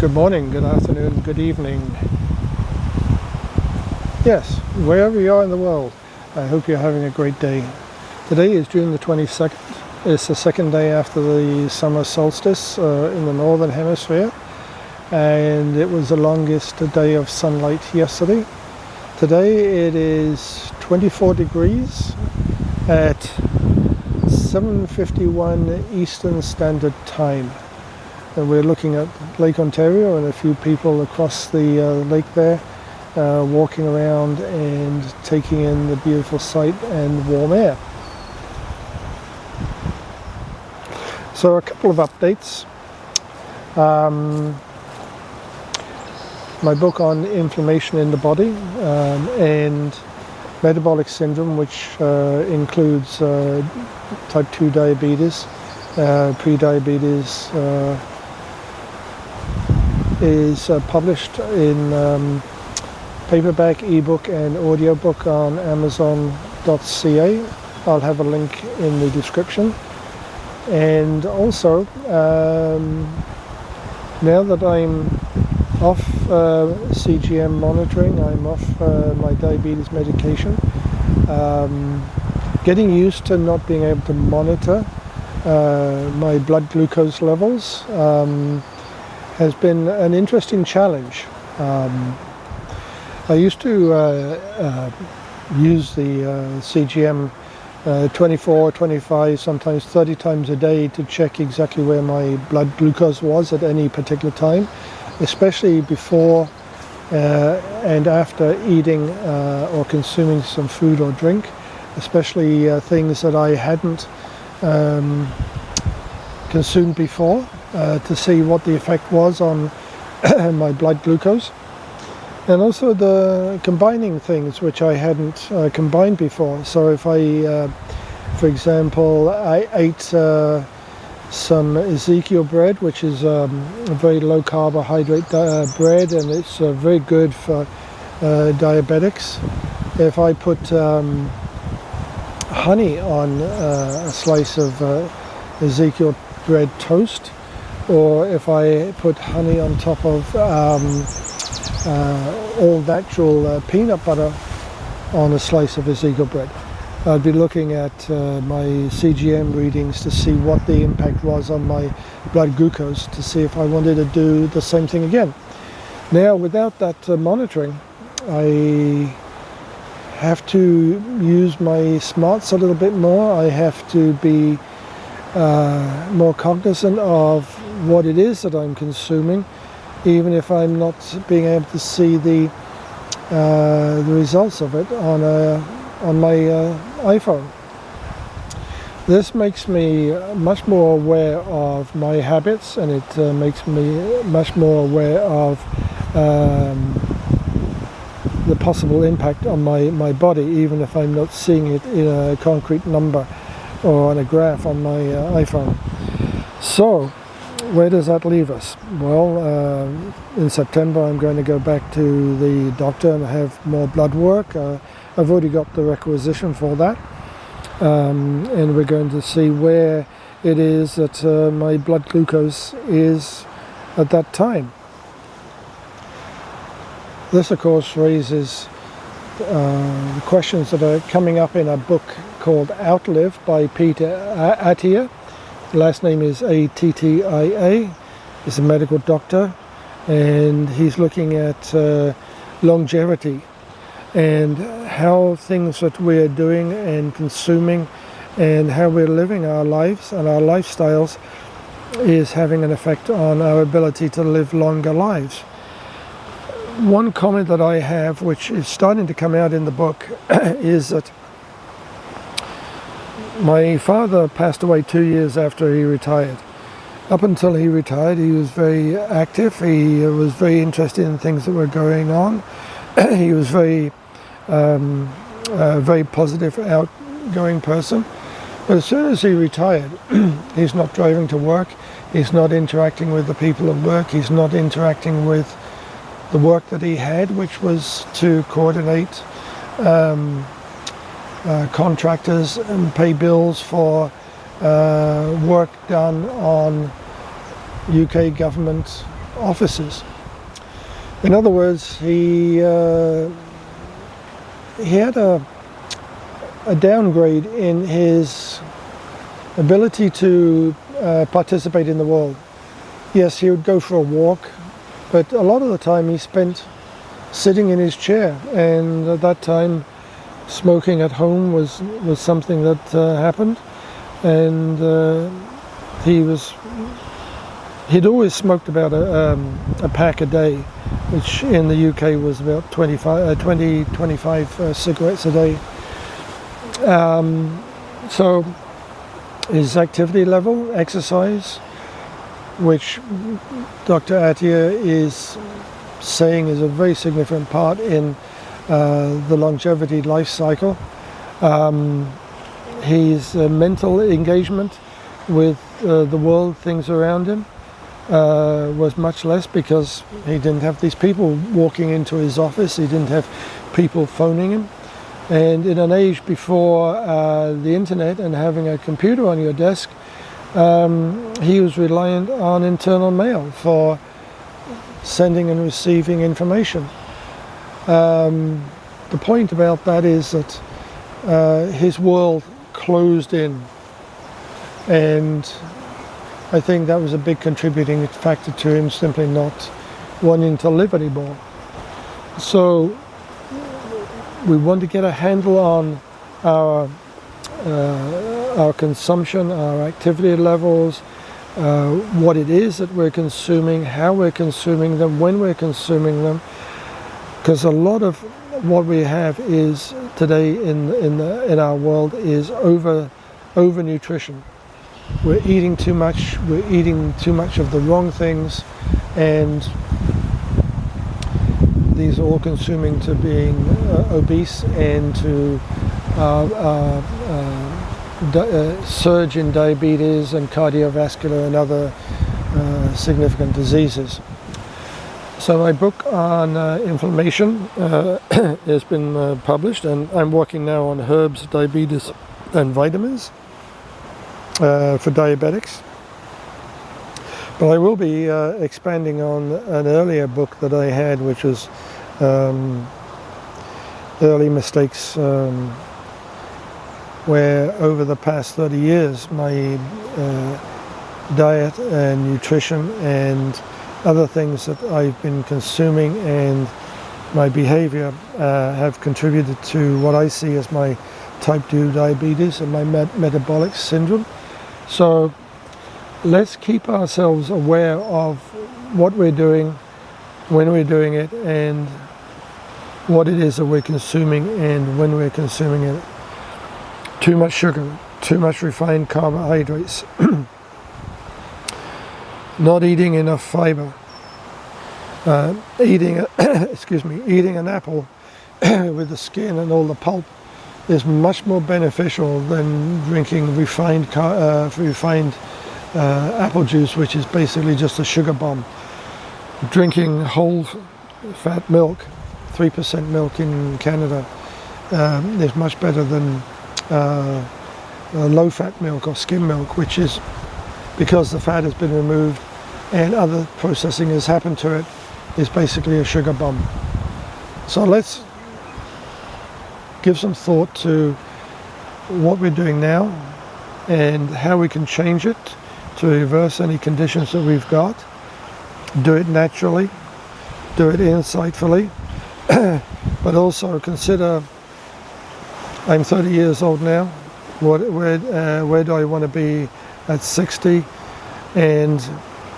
Good morning, good afternoon, good evening. Yes, wherever you are in the world, I hope you're having a great day. Today is June the 22nd. It's the second day after the summer solstice in the northern hemisphere, and it was the longest day of sunlight yesterday. Today it is 24 degrees at 7:51 Eastern Standard Time. And we're looking at Lake Ontario and a few people across the lake there walking around and taking in the beautiful sight and warm air. So a couple of updates. My book on inflammation in the body and metabolic syndrome, which includes type 2 diabetes, pre-diabetes, is published in paperback, ebook and audiobook on Amazon.ca. I'll have a link in the description. And also, now that I'm off CGM monitoring, I'm off my diabetes medication, getting used to not being able to monitor my blood glucose levels has been an interesting challenge. I used to use the CGM 24, 25, sometimes 30 times a day to check exactly where my blood glucose was at any particular time, especially before and after eating or consuming some food or drink, especially things that I hadn't consumed before, to see what the effect was on my blood glucose. And also the combining things which I hadn't combined before. So if I, for example, I ate some Ezekiel bread, which is a very low carbohydrate bread, and it's very good for diabetics. If I put honey on a slice of Ezekiel bread toast, or if I put honey on top of all natural peanut butter on a slice of Ezekiel bread, I'd be looking at my CGM readings to see what the impact was on my blood glucose, to see if I wanted to do the same thing again. Now, without that monitoring, I have to use my smarts a little bit more. I have to be more cognizant of what it is that I'm consuming, even if I'm not being able to see the results of it on my iPhone. This makes me much more aware of my habits, and it makes me much more aware of the possible impact on my body, even if I'm not seeing it in a concrete number or on a graph on my iPhone. So, where does that leave us? Well, in September I'm going to go back to the doctor and have more blood work. I've already got the requisition for that, and we're going to see where it is that my blood glucose is at that time. This, of course, raises questions that are coming up in a book called Outlive by Peter Attia. Last name is Attia. He's a medical doctor, and he's looking at longevity and how things that we're doing and consuming and how we're living our lives and our lifestyles is having an effect on our ability to live longer lives. One comment that I have, which is starting to come out in the book, is that my father passed away 2 years after he retired. Up until he retired, he was very active. He was very interested in things that were going on. He was very positive, outgoing person. But as soon as he retired, he's not driving to work. He's not interacting with the people at work. He's not interacting with the work that he had, which was to coordinate contractors and pay bills for work done on UK government offices. In other words, he had a downgrade in his ability to participate in the world. Yes, he would go for a walk, but a lot of the time he spent sitting in his chair, and at that time smoking at home was something that happened, and he'd always smoked about a pack a day, which in the UK was about 25 cigarettes a day. So his activity level, exercise, which Dr. Attia is saying is a very significant part in the longevity life cycle. His mental engagement with the world, things around him, was much less, because he didn't have these people walking into his office, he didn't have people phoning him. And in an age before the internet and having a computer on your desk, he was reliant on internal mail for sending and receiving information. The point about that is that his world closed in, and I think that was a big contributing factor to him simply not wanting to live anymore. So we want to get a handle on our consumption, our activity levels, what it is that we're consuming, how we're consuming them, when we're consuming them, because a lot of what we have is today in our world is over nutrition. We're eating too much. We're eating too much of the wrong things, and these are all consuming to being obese and to surge in diabetes and cardiovascular and other significant diseases. So my book on inflammation has been published, and I'm working now on herbs, diabetes and vitamins for diabetics. But I will be expanding on an earlier book that I had, which was early mistakes, where over the past 30 years my diet and nutrition and other things that I've been consuming and my behavior have contributed to what I see as my type 2 diabetes and my metabolic syndrome. So let's keep ourselves aware of what we're doing, when we're doing it, and what it is that we're consuming and when we're consuming it. Too much sugar, too much refined carbohydrates, not eating enough fiber, eating an apple with the skin and all the pulp is much more beneficial than drinking refined apple juice, which is basically just a sugar bomb. Drinking whole fat milk, 3% milk in Canada, is much better than low fat milk or skim milk, which is, because the fat has been removed and other processing has happened to it, is basically a sugar bomb. So let's give some thought to what we're doing now and how we can change it to reverse any conditions that we've got. Do it naturally, do it insightfully, but also consider, I'm 30 years old now, where do I want to be at 60, and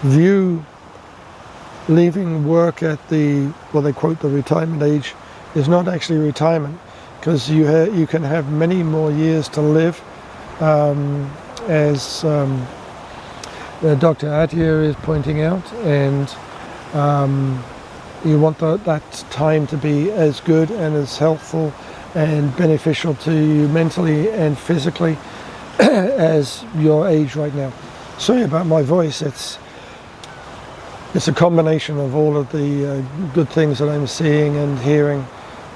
view leaving work at what they quote the retirement age is not actually retirement, because you can have many more years to live, as Dr. Attia is pointing out, and you want that time to be as good and as helpful and beneficial to you mentally and physically as your age right now. Sorry about my voice, it's a combination of all of the good things that I'm seeing and hearing,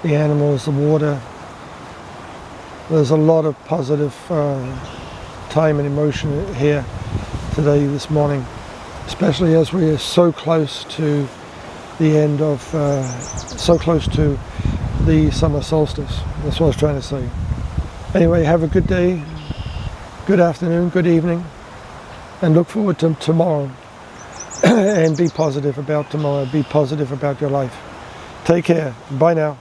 the animals, the water. There's a lot of positive time and emotion here today, this morning. especially as we are so close to the end of, so close to the summer solstice. That's what I was trying to say. Anyway, have a good day, good afternoon, good evening, and look forward to tomorrow. And be positive about tomorrow. Be positive about your life. Take care. Bye now.